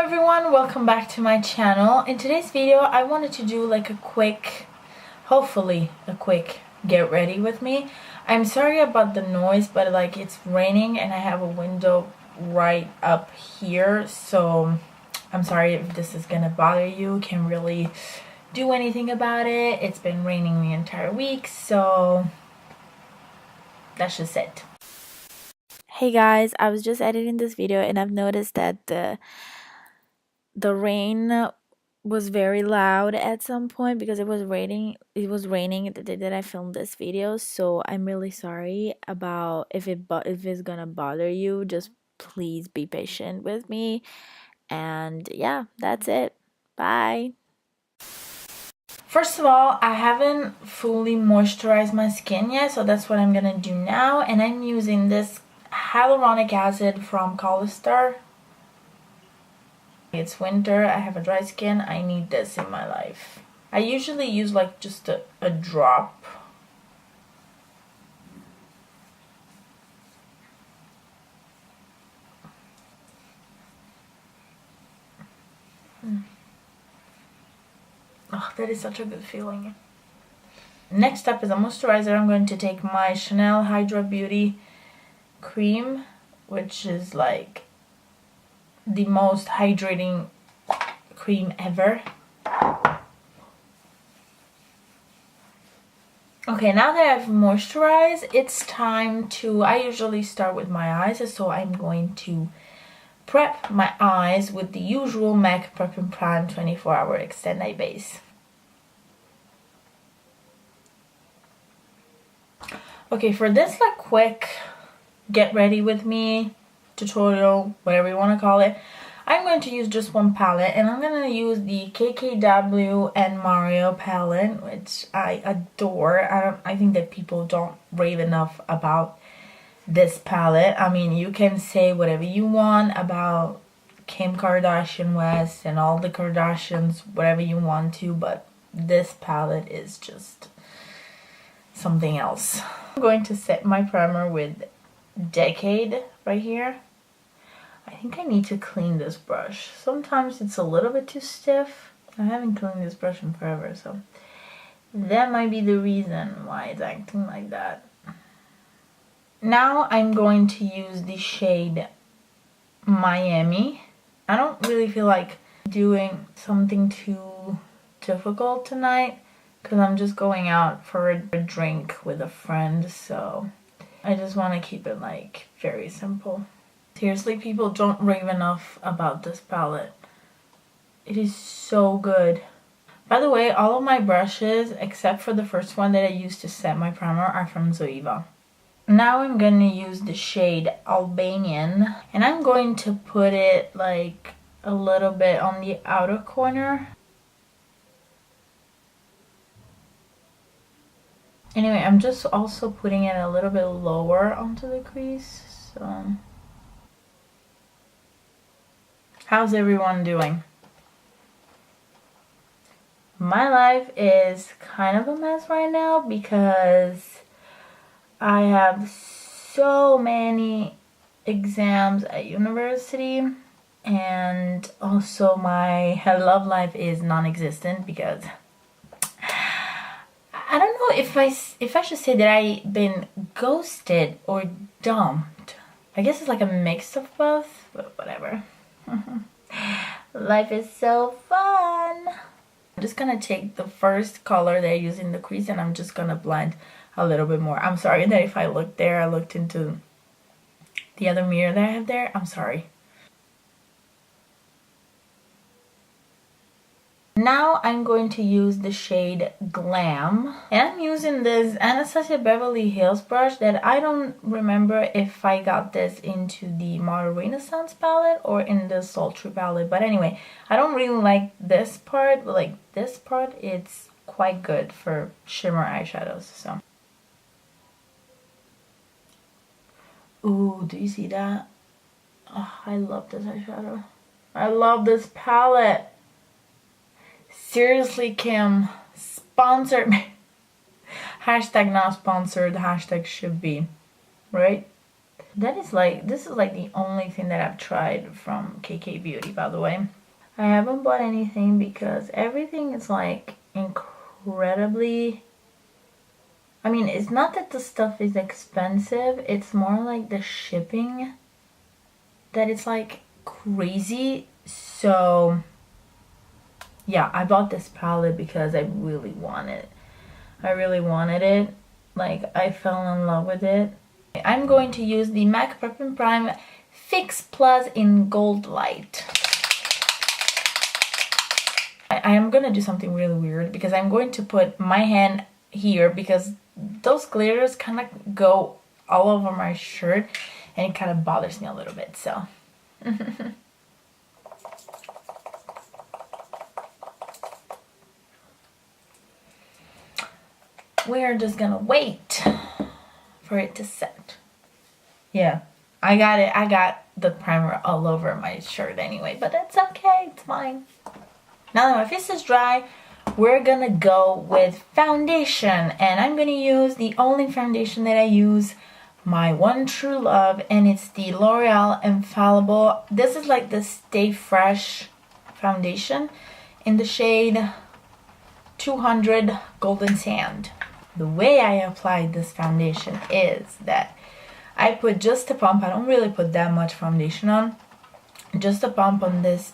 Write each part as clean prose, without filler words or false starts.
everyone, welcome back to my channel. In today's video I wanted to do like a quick, hopefully a quick get ready with me. I'm sorry about the noise, but like it's raining and I have a window right up here, so I'm sorry if this is gonna bother you. Can't really do anything about it. It's been raining the entire week, so that's just it. Hey guys, I was just editing this video and I've noticed that the rain was very loud at some point because it was raining the day that I filmed this video. So I'm really sorry about if it's gonna bother you. Just please be patient with me, and yeah, that's it. Bye. First of all, I haven't fully moisturized my skin yet, so that's what I'm gonna do now, and I'm using this hyaluronic acid from Collistar. It's winter, I have a dry skin, I need this in my life. I usually use like just a drop. Oh, that is such a good feeling. Next up is a moisturizer. I'm going to take my Chanel Hydra Beauty cream, which is like the most hydrating cream ever. Okay, now that I've moisturized, it's time to, I usually start with my eyes, so I'm going to prep my eyes with the usual MAC Prep+Prime 24-hour Extend Eye Base. Okay, for this like quick get ready with me tutorial, whatever you want to call it, I'm going to use just one palette, and I'm going to use the KKW and Mario palette, which I adore. I think that people don't rave enough about this palette. I mean, you can say whatever you want about Kim Kardashian West and all the Kardashians, whatever you want to, but this palette is just something else. I'm going to set my primer with Decade right here. I think I need to clean this brush. Sometimes it's a little bit too stiff. I haven't cleaned this brush in forever, so that might be the reason why it's acting like that. Now I'm going to use the shade Miami. I don't really feel like doing something too difficult tonight because I'm just going out for a drink with a friend, so I just want to keep it like very simple. Seriously, people don't rave enough about this palette. It is so good. By the way, all of my brushes, except for the first one that I used to set my primer, are from Zoeva. Now I'm going to use the shade Albanian, and I'm going to put it like a little bit on the outer corner. Anyway, I'm just also putting it a little bit lower onto the crease, so... How's everyone doing? My life is kind of a mess right now because I have so many exams at university, and also my love life is non-existent because I don't know if I should say that I've been ghosted or dumped. I guess it's like a mix of both, but whatever. Life is so fun. I'm just gonna take the first color that I use in the crease, and I'm just gonna blend a little bit more. I'm sorry that if I looked there, I looked into the other mirror that I have there. I'm sorry. Now I'm going to use the shade Glam, and I'm using this Anastasia Beverly Hills brush that I don't remember if I got this into the Modern Renaissance palette or in the Sultry palette, but anyway, I don't really like this part, but like this part, it's quite good for shimmer eyeshadows, so. Ooh, do you see that? Oh, I love this eyeshadow. I love this palette. Seriously, Kim, sponsor me. Hashtag not sponsored, hashtag should be, right? This is like the only thing that I've tried from KK Beauty, by the way. I haven't bought anything because everything is like incredibly, I mean, it's not that the stuff is expensive, it's more like the shipping that it's like crazy. So yeah, I bought this palette because I really wanted it. I really wanted it. Like, I fell in love with it. I'm going to use the MAC prep+prime Fix Plus in Goldlite. I am gonna do something really weird because I'm going to put my hand here because those glitters kind of go all over my shirt and it kind of bothers me a little bit, so. We're just gonna wait for it to set. Yeah, I got it. I got the primer all over my shirt anyway, but that's okay. It's fine. Now that my face is dry, we're gonna go with foundation, and I'm gonna use the only foundation that I use, my one true love, and it's the L'Oreal Infallible. This is like the Stay Fresh foundation in the shade 200 Golden Sand. The way I applied this foundation is that I put just a pump. I don't really put that much foundation on. Just a pump on this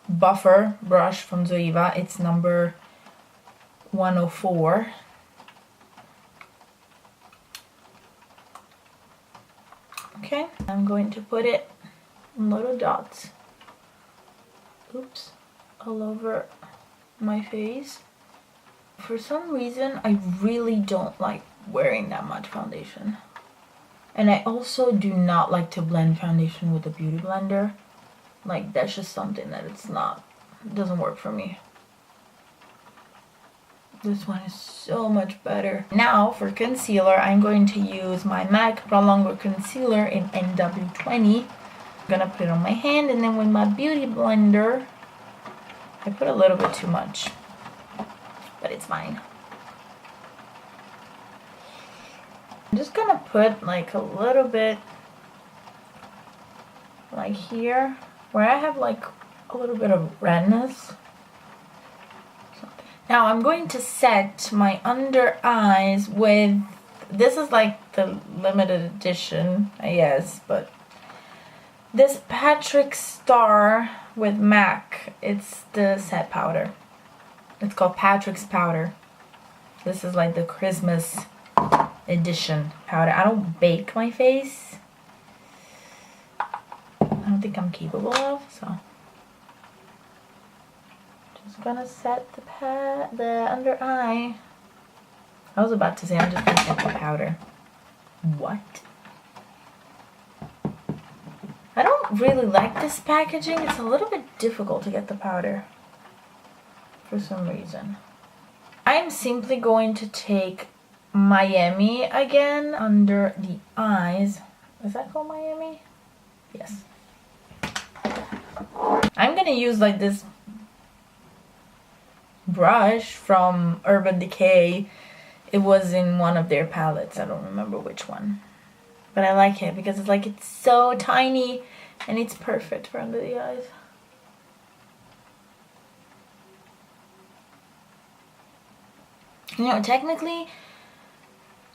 buffer brush from Zoeva. It's number 104. Okay, I'm going to put it in little dots. Oops, all over my face. For some reason, I really don't like wearing that much foundation. And I also do not like to blend foundation with a beauty blender. Like, that's just something that it doesn't work for me. This one is so much better. Now, for concealer, I'm going to use my MAC Prolongwear Concealer in NW20. I'm gonna put it on my hand, and then with my beauty blender, I put a little bit too much. But it's fine. I'm just gonna put like a little bit like here where I have like a little bit of redness. Now I'm going to set my under eyes with, this is like the limited edition, I guess, but this Patrickstaar with MAC. It's the set powder. It's called Patrick's powder. This is like the Christmas edition powder. I don't bake my face. I don't think I'm capable of, so. Just gonna set the under eye. I was about to say I'm just gonna set the powder. What? I don't really like this packaging. It's a little bit difficult to get the powder for some reason. I'm simply going to take Miami again under the eyes. Is that called Miami? Yes. I'm gonna use like this brush from Urban Decay. It was in one of their palettes. I don't remember which one. But I like it because it's so tiny and it's perfect for under the eyes. You know, technically,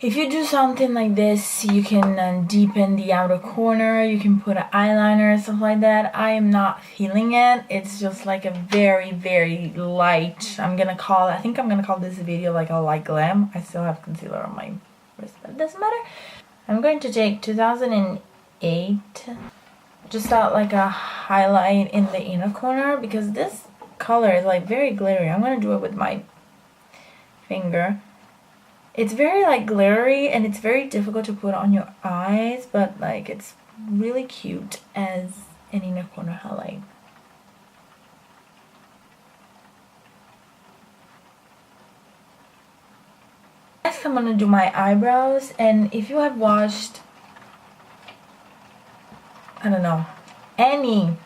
if you do something like this, you can deepen the outer corner, you can put an eyeliner and stuff like that. I am not feeling it. It's just like a very, very light, I think I'm gonna call this video like a light glam. I still have concealer on my wrist, but it doesn't matter. I'm going to take 2008, just out like a highlight in the inner corner because this color is like very glittery. I'm gonna do it with my finger. It's very like glittery and it's very difficult to put on your eyes, but like it's really cute as an inner corner highlight. Next I'm gonna do my eyebrows, and if you have watched, I don't know, any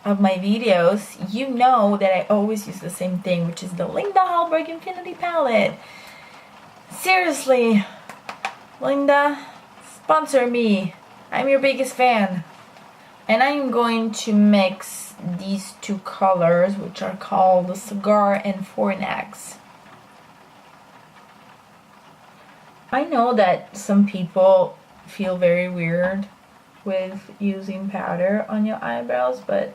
of my videos, you know that I always use the same thing, which is the Linda Hallberg Infinity Palette. Seriously, Linda, sponsor me. I'm your biggest fan. And I'm going to mix these two colors, which are called the Cigar and Fornax. I know that some people feel very weird with using powder on your eyebrows, but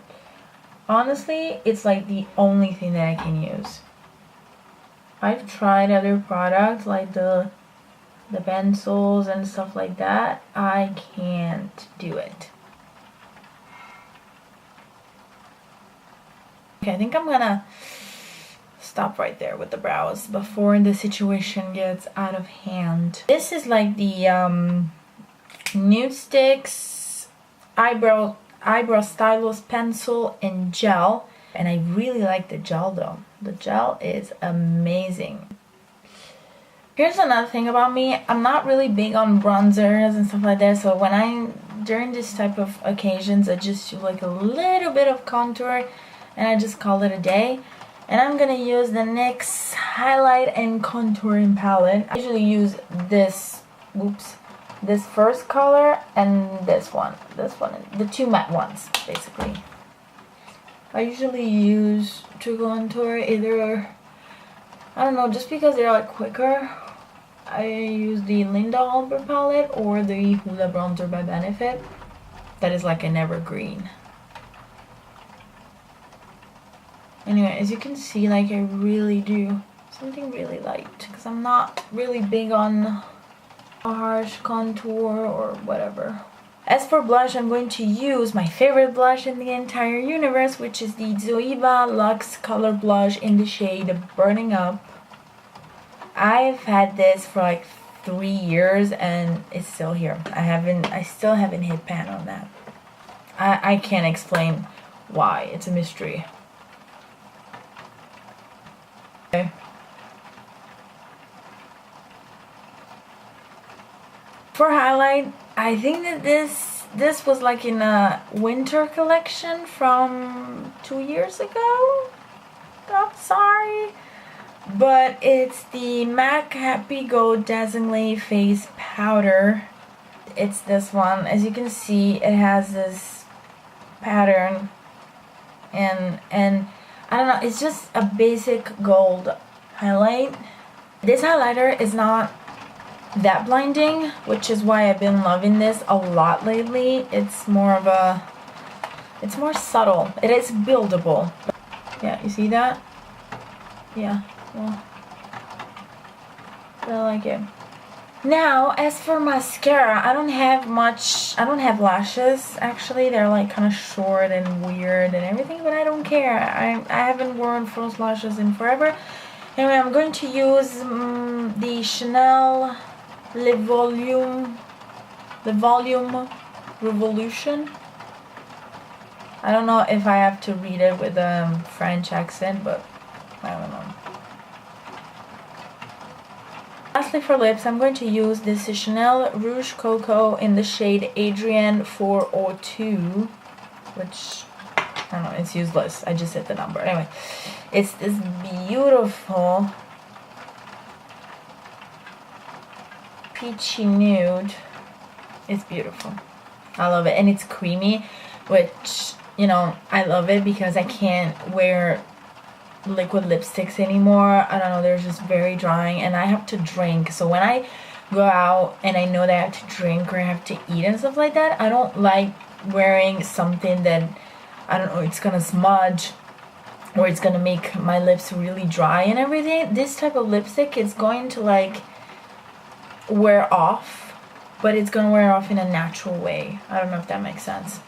honestly, it's like the only thing that I can use. I've tried other products like the pencils and stuff like that. I can't do it. Okay, I think I'm gonna stop right there with the brows before the situation gets out of hand. This is like the Nudestix eyebrow stylus pencil in gel, and I really like the gel though. The gel is amazing. Here's another thing about me. I'm not really big on bronzers and stuff like that, so when during this type of occasions, I just do like a little bit of contour and I just call it a day. And I'm gonna use the NYX highlight and contouring palette. I usually use this first color and this one, the two matte ones basically. I usually use to contour either, I don't know, just because they're like quicker, I use the Linda Hallberg palette or the Hoola bronzer by Benefit. That is like an evergreen. Anyway, as you can see, like I really do something really light because I'm not really big on harsh contour or whatever. As for blush, I'm going to use my favorite blush in the entire universe, which is the Zoeva Luxe Color Blush in the shade Burning Up. I've had this for like 3 years and it's still here. I still haven't hit pan on that. I can't explain why. It's a mystery. Okay. For highlight, I think that this was like in a winter collection from 2 years ago. I'm sorry. But it's the MAC Happy Go Dazzingly Face Powder. It's this one. As you can see, it has this pattern and I don't know, it's just a basic gold highlight. This highlighter is not that blinding, which is why I've been loving this a lot lately. It's more subtle. It is buildable. Yeah, you see that? Yeah, well, I like it. Now, as for mascara, I don't have lashes, actually. They're like kind of short and weird and everything, but I don't care. I haven't worn false lashes in forever. Anyway, I'm going to use the Chanel Le Volume Revolution. I don't know if I have to read it with a French accent, but I don't know. Lastly, for lips, I'm going to use this Chanel Rouge Coco in the shade Adrienne 402, which, I don't know, it's useless. I just said the number. Anyway, it's this beautiful peachy nude. It's beautiful. I love it. And it's creamy, which, you know, I love it because I can't wear liquid lipsticks anymore. I don't know, they're just very drying and I have to drink. So when I go out and I know that I have to drink or I have to eat and stuff like that, I don't like wearing something that, I don't know, it's gonna smudge or it's gonna make my lips really dry and everything. This type of lipstick is going to like wear off, but it's gonna wear off in a natural way. I don't know if that makes sense.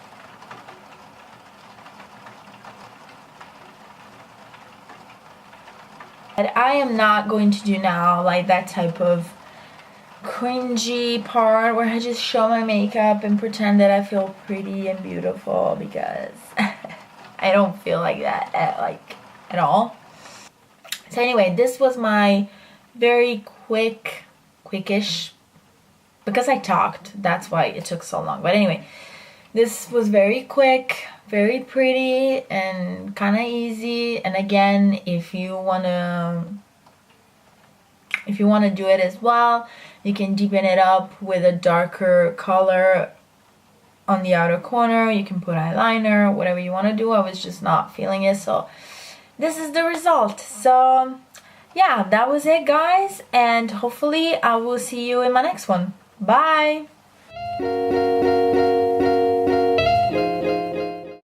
But I am not going to do now like that type of cringy part where I just show my makeup and pretend that I feel pretty and beautiful, because I don't feel like that at all. So anyway, this was my very quickish, because I talked, that's why it took so long. But anyway, this was very quick, very pretty, and kind of easy. And again, if you wanna do it as well, you can deepen it up with a darker color on the outer corner. You can put eyeliner, whatever you want to do. I was just not feeling it, so this is the result. So yeah, that was it, guys, and hopefully I will see you in my next one. Bye!